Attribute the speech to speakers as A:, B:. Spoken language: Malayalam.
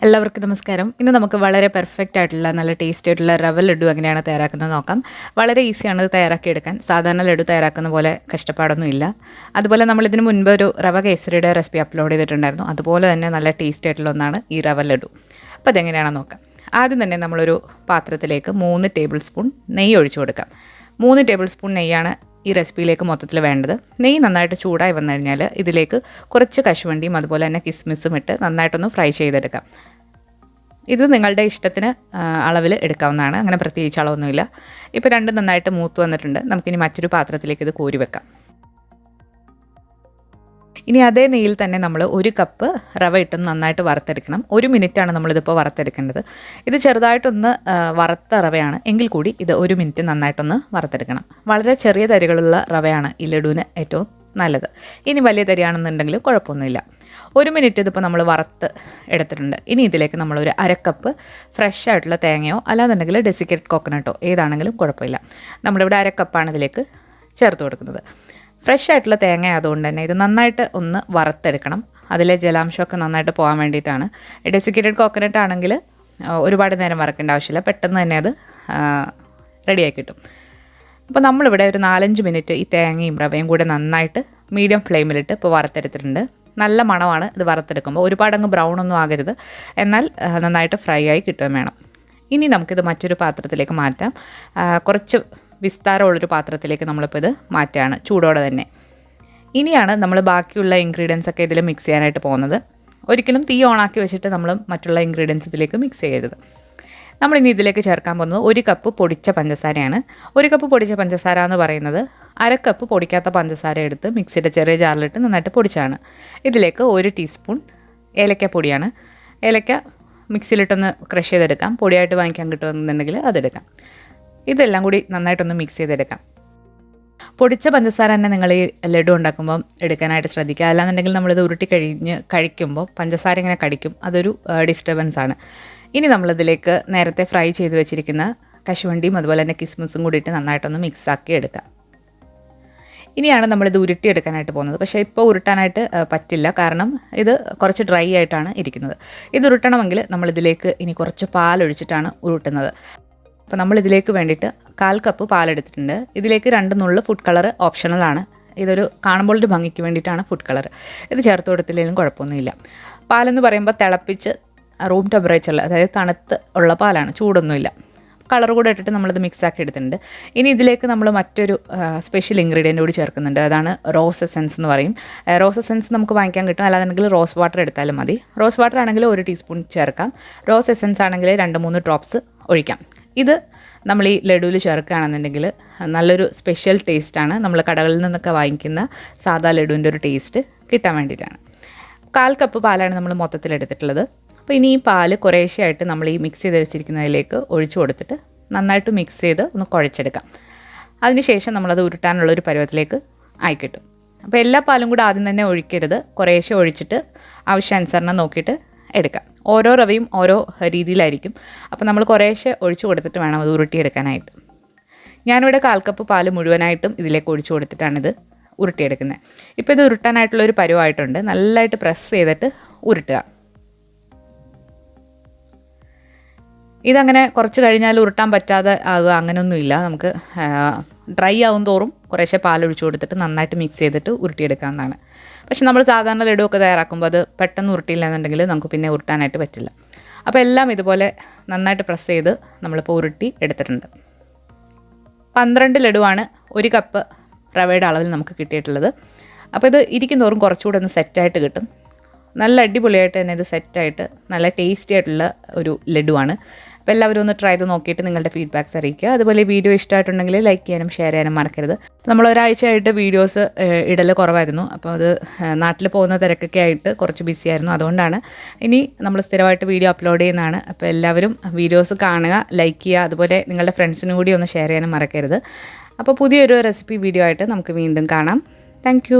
A: എല്ലാവർക്കും നമസ്കാരം. ഇന്ന് നമുക്ക് വളരെ പെർഫെക്റ്റ് ആയിട്ടുള്ള നല്ല ടേസ്റ്റി ആയിട്ടുള്ള റവ ലഡു എങ്ങനെയാണ് തയ്യാറാക്കുന്നത് നോക്കാം. വളരെ ഈസിയാണ് ഇത് തയ്യാറാക്കിയെടുക്കാൻ. സാധാരണ ലഡു തയ്യാറാക്കുന്ന പോലെ കഷ്ടപ്പാടൊന്നും ഇല്ല. അതുപോലെ നമ്മൾ ഇതിന് മുൻപ് ഒരു റവ കേസരിയുടെ റെസിപ്പി അപ്ലോഡ് ചെയ്തിട്ടുണ്ടായിരുന്നു. അതുപോലെ തന്നെ നല്ല ടേസ്റ്റി ആയിട്ടുള്ള ഒന്നാണ് ഈ റവ ലഡു. അപ്പോൾ അതെങ്ങനെയാണെന്ന് നോക്കാം. ആദ്യം തന്നെ നമ്മളൊരു പാത്രത്തിലേക്ക് 3 ടേബിൾ സ്പൂൺ നെയ്യ് ഒഴിച്ചു കൊടുക്കാം. 3 ടേബിൾ സ്പൂൺ നെയ്യാണ് ഈ റെസിപ്പിയിലേക്ക് മൊത്തത്തിൽ വേണ്ടത്. നെയ്യ് നന്നായിട്ട് ചൂടായി വന്നു കഴിഞ്ഞാൽ ഇതിലേക്ക് കുറച്ച് കശുവണ്ടിയും അതുപോലെ തന്നെ കിസ്മിസും ഇട്ട് നന്നായിട്ടൊന്ന് ഫ്രൈ ചെയ്തെടുക്കാം. ഇത് നിങ്ങളുടെ ഇഷ്ടത്തിന് അളവിൽ എടുക്കാവുന്നതാണ്. അങ്ങനെ പ്രത്യേകിച്ച് അളവൊന്നുമില്ല. ഇപ്പോൾ രണ്ടും നന്നായിട്ട് മൂത്ത് വന്നിട്ടുണ്ട്. നമുക്കിനി മറ്റൊരു പാത്രത്തിലേക്ക് ഇത് കോരി വെക്കാം. ഇനി അതേ നെയ്യിൽ തന്നെ നമ്മൾ 1 കപ്പ് റവ ഇട്ടൊന്ന് നന്നായിട്ട് വറുത്തെടുക്കണം. 1 മിനിറ്റാണ് നമ്മളിതിപ്പോൾ വറുത്തെടുക്കേണ്ടത്. ഇത് ചെറുതായിട്ടൊന്ന് വറുത്ത റവയാണ് എങ്കിൽ കൂടി ഇത് 1 മിനിറ്റ് നന്നായിട്ടൊന്ന് വറുത്തെടുക്കണം. വളരെ ചെറിയ തരികളുള്ള റവയാണ് ഈ ലഡുവിന് ഏറ്റവും നല്ലത്. ഇനി വലിയ തരിയാണെന്നുണ്ടെങ്കിൽ കുഴപ്പമൊന്നുമില്ല. 1 മിനിറ്റ് ഇതിപ്പോൾ നമ്മൾ വറുത്ത് എടുത്തിട്ടുണ്ട്. ഇനി ഇതിലേക്ക് നമ്മളൊരു 1/2 കപ്പ് ഫ്രഷ് ആയിട്ടുള്ള തേങ്ങയോ അല്ലാന്നുണ്ടെങ്കിൽ ഡെസിക്കേറ്റഡ് കോക്കനട്ടോ ഏതാണെങ്കിലും കുഴപ്പമില്ല. നമ്മളിവിടെ 1/2 കപ്പാണ് ഇതിലേക്ക് ചേർത്ത് കൊടുക്കുന്നത്. ഫ്രഷ് ആയിട്ടുള്ള തേങ്ങ ആയതുകൊണ്ട് തന്നെ ഇത് നന്നായിട്ട് ഒന്ന് വറുത്തെടുക്കണം. അതിലെ ജലാംശമൊക്കെ നന്നായിട്ട് പോകാൻ വേണ്ടിയിട്ടാണ്. ഡെസിക്കേറ്റഡ് കോക്കനട്ട് ആണെങ്കിൽ ഒരുപാട് നേരം വറക്കേണ്ട ആവശ്യമില്ല, പെട്ടെന്ന് തന്നെ അത് റെഡിയായി കിട്ടും. അപ്പോൾ നമ്മളിവിടെ ഒരു 4-5 മിനിറ്റ് ഈ തേങ്ങയും റവയും കൂടെ നന്നായിട്ട് മീഡിയം ഫ്ലെയിമിലിട്ട് ഇപ്പോൾ വറുത്തെടുത്തിട്ടുണ്ട്. നല്ല മണമാണ് ഇത് വറുത്തെടുക്കുമ്പോൾ. ഒരുപാടങ്ങ് ബ്രൗൺ ഒന്നും ആകരുത്, എന്നാൽ നന്നായിട്ട് ഫ്രൈ ആയി കിട്ടുകയും വേണം. ഇനി നമുക്കിത് മറ്റൊരു പാത്രത്തിലേക്ക് മാറ്റാം. കുറച്ച് വിസ്താരമുള്ളൊരു പാത്രത്തിലേക്ക് നമ്മളിപ്പോൾ ഇത് മാറ്റുകയാണ് ചൂടോടെ തന്നെ. ഇനിയാണ് നമ്മൾ ബാക്കിയുള്ള ഇൻഗ്രീഡിയൻസ് ഒക്കെ ഇതിൽ മിക്സ് ചെയ്യാനായിട്ട് പോകുന്നത്. ഒരിക്കലും തീ ഓണാക്കി വെച്ചിട്ട് നമ്മൾ മറ്റുള്ള ഇൻഗ്രീഡിയൻസ് ഇതിലേക്ക് മിക്സ് ചെയ്യരുത്. നമ്മളിനി ഇതിലേക്ക് ചേർക്കാൻ പോകുന്നത് 1 കപ്പ് പൊടിച്ച പഞ്ചസാരയാണ്. 1 കപ്പ് പൊടിച്ച പഞ്ചസാര എന്ന് പറയുന്നത് 1/2 കപ്പ് പൊടിക്കാത്ത പഞ്ചസാര എടുത്ത് മിക്സിയുടെ ചെറിയ ജാറിലിട്ട് നന്നായിട്ട് പൊടിച്ചാണ്. ഇതിലേക്ക് 1 ടീസ്പൂൺ ഏലക്കപ്പൊടിയാണ്. ഏലക്ക മിക്സിയിലിട്ടൊന്ന് ക്രഷ് ചെയ്തെടുക്കാം. പൊടിയായിട്ട് വാങ്ങിക്കാൻ കിട്ടുമെന്നുണ്ടെങ്കിൽ അതെടുക്കാം. ഇതെല്ലാം കൂടി നന്നായിട്ടൊന്ന് മിക്സ് ചെയ്തെടുക്കാം. പൊടിച്ച പഞ്ചസാര തന്നെ നിങ്ങൾ ഈ ലഡു ഉണ്ടാക്കുമ്പോൾ എടുക്കാനായിട്ട് ശ്രദ്ധിക്കുക. അല്ലാന്നുണ്ടെങ്കിൽ നമ്മളിത് ഉരുട്ടി കഴിക്കുമ്പോൾ പഞ്ചസാര ഇങ്ങനെ കടിക്കും. അതൊരു ഡിസ്റ്റർബൻസ് ആണ്. ഇനി നമ്മളിതിലേക്ക് നേരത്തെ ഫ്രൈ ചെയ്ത് വെച്ചിരിക്കുന്ന കശുവണ്ടിയും അതുപോലെ തന്നെ കിസ്മിസും കൂടിയിട്ട് നന്നായിട്ടൊന്ന് മിക്സാക്കി എടുക്കാം. ഇനിയാണ് നമ്മളിത് ഉരുട്ടിയെടുക്കാനായിട്ട് പോകുന്നത്. പക്ഷേ ഇപ്പോൾ ഉരുട്ടാനായിട്ട് പറ്റില്ല, കാരണം ഇത് കുറച്ച് ഡ്രൈ ആയിട്ടാണ് ഇരിക്കുന്നത്. ഇത് ഉരുട്ടണമെങ്കിൽ നമ്മളിതിലേക്ക് ഇനി കുറച്ച് പാലൊഴിച്ചിട്ടാണ് ഉരുട്ടുന്നത്. അപ്പോൾ നമ്മളിതിലേക്ക് വേണ്ടിയിട്ട് 1/4 കപ്പ് പാലെടുത്തിട്ടുണ്ട്. ഇതിലേക്ക് 2 നുള്ള് ഫുഡ് കളർ ഓപ്ഷണലാണ്. ഇതൊരു കാണുമ്പോൾ ഒരു ഭംഗിക്ക് വേണ്ടിയിട്ടാണ് ഫുഡ് കളർ. ഇത് ചേർത്ത് കൊടുത്തില്ലെങ്കിലും കുഴപ്പമൊന്നുമില്ല. പാലെന്ന് പറയുമ്പോൾ തിളപ്പിച്ച് റൂം ടെമ്പറേച്ചറിൽ, അതായത് തണുത്ത് ഉള്ള പാലാണ്, ചൂടൊന്നുമില്ല. കളർ കൂടെ ഇട്ടിട്ട് നമ്മളിത് മിക്സാക്കി എടുത്തിട്ടുണ്ട്. ഇനി ഇതിലേക്ക് നമ്മൾ മറ്റൊരു സ്പെഷ്യൽ ഇൻഗ്രീഡിയൻ്റ് കൂടി ചേർക്കുന്നുണ്ട്. അതാണ് റോസ് എസെൻസ് എന്ന് പറയും. റോസ് എസെൻസ് നമുക്ക് വാങ്ങിക്കാൻ കിട്ടും. അല്ലാന്നുണ്ടെങ്കിൽ റോസ് വാട്ടർ എടുത്താലും മതി. റോസ് വാട്ടർ ആണെങ്കിൽ 1 ടീസ്പൂൺ ചേർക്കാം. റോസ് എസെൻസ് ആണെങ്കിൽ 2-3 ഡ്രോപ്സ് ഒഴിക്കാം. ഇത് നമ്മൾ ഈ ലഡുവിൽ ചേർക്കുകയാണെന്നുണ്ടെങ്കിൽ നല്ലൊരു സ്പെഷ്യൽ ടേസ്റ്റാണ്. നമ്മൾ കടകളിൽ നിന്നൊക്കെ വാങ്ങിക്കുന്ന സാധാ ലഡുവിൻ്റെ ഒരു ടേസ്റ്റ് കിട്ടാൻ വേണ്ടിയിട്ടാണ്. 1/4 കപ്പ് പാലാണ് നമ്മൾ മൊത്തത്തിൽ എടുത്തിട്ടുള്ളത്. അപ്പോൾ ഇനി ഈ പാല് കുറേശ്ശെയായിട്ട് നമ്മൾ ഈ മിക്സ് ചെയ്ത് വെച്ചിരിക്കുന്നതിലേക്ക് ഒഴിച്ചു കൊടുത്തിട്ട് നന്നായിട്ട് മിക്സ് ചെയ്ത് ഒന്ന് കുഴച്ചെടുക്കാം. അതിനുശേഷം നമ്മളത് ഉരുട്ടാനുള്ളൊരു പരുവത്തിലേക്ക് ആയിക്കിട്ടും. അപ്പോൾ എല്ലാ പാലും കൂടെ ആദ്യം തന്നെ ഒഴിക്കരുത്. കുറേശ്ശെ ഒഴിച്ചിട്ട് ആവശ്യാനുസരണം നോക്കിയിട്ട് എടുക്കാം. ഓരോ റവയും ഓരോ രീതിയിലായിരിക്കും. അപ്പോൾ നമ്മൾ കുറേശ്ശെ ഒഴിച്ചു കൊടുത്തിട്ട് വേണം അത് ഉരുട്ടിയെടുക്കാനായിട്ട്. ഞാനിവിടെ 1/4 കപ്പ് പാല് മുഴുവനായിട്ടും ഇതിലേക്ക് ഒഴിച്ചു കൊടുത്തിട്ടാണിത് ഉരുട്ടിയെടുക്കുന്നത്. ഇപ്പോൾ ഇത് ഉരുട്ടാനായിട്ടുള്ളൊരു പരുവമായിട്ടുണ്ട്. നല്ലതായിട്ട് പ്രസ് ചെയ്തിട്ട് ഉരുട്ടുക. ഇതങ്ങനെ കുറച്ച് കഴിഞ്ഞാൽ ഉരുട്ടാൻ പറ്റാതെ ആകുക അങ്ങനെയൊന്നുമില്ല. നമുക്ക് ഡ്രൈ ആവും തോറും കുറേശ്ശെ പാലൊഴിച്ച് കൊടുത്തിട്ട് നന്നായിട്ട് മിക്സ് ചെയ്തിട്ട് ഉരുട്ടിയെടുക്കാവുന്നതാണ്. പക്ഷെ നമ്മൾ സാധാരണ ലഡു ഒക്കെ തയ്യാറാക്കുമ്പോൾ അത് പെട്ടെന്ന് ഉരുട്ടിയില്ല എന്നുണ്ടെങ്കിൽ നമുക്ക് പിന്നെ ഉരുട്ടാനായിട്ട് പറ്റില്ല. അപ്പോൾ എല്ലാം ഇതുപോലെ നന്നായിട്ട് പ്രസ് ചെയ്ത് നമ്മളിപ്പോൾ ഉരുട്ടി എടുത്തിട്ടുണ്ട്. 12 ലഡുവാണ് 1 കപ്പ് റവയുടെ അളവിൽ നമുക്ക് കിട്ടിയിട്ടുള്ളത്. അപ്പോൾ ഇത് ഇരിക്കും തോറും കുറച്ചുകൂടെ ഒന്ന് സെറ്റായിട്ട് കിട്ടും. നല്ല അടിപൊളിയായിട്ട് തന്നെ ഇത് സെറ്റായിട്ട് നല്ല ടേസ്റ്റി ആയിട്ടുള്ള ഒരു ലഡുവാണ്. അപ്പോൾ എല്ലാവരും ഒന്ന് ട്രൈ ചെയ്ത് നോക്കിയിട്ട് നിങ്ങളുടെ ഫീഡ്ബാക്ക്സ് അറിയിക്കുക. അതുപോലെ വീഡിയോ ഇഷ്ടമായിട്ടുണ്ടെങ്കിൽ ലൈക്ക് ചെയ്യാനും ഷെയർ ചെയ്യാനും മറക്കരുത്. നമ്മൾ ഒരാഴ്ചയായിട്ട് വീഡിയോസ് ഇടൽ കുറവായിരുന്നു. അപ്പോൾ അത് നാട്ടിൽ പോകുന്ന തിരക്കൊക്കെ ആയിട്ട് കുറച്ച് ബിസി ആയിരുന്നു. അതുകൊണ്ടാണ്. ഇനി നമ്മൾ സ്ഥിരമായിട്ട് വീഡിയോ അപ്ലോഡ് ചെയ്യുന്നതാണ്. അപ്പോൾ എല്ലാവരും വീഡിയോസ് കാണുക, ലൈക്ക് ചെയ്യുക. അതുപോലെ നിങ്ങളുടെ ഫ്രണ്ട്സിനും കൂടി ഒന്ന് ഷെയർ ചെയ്യാനും മറക്കരുത്. അപ്പോൾ പുതിയൊരു റെസിപ്പി വീഡിയോ ആയിട്ട് നമുക്ക് വീണ്ടും കാണാം. താങ്ക്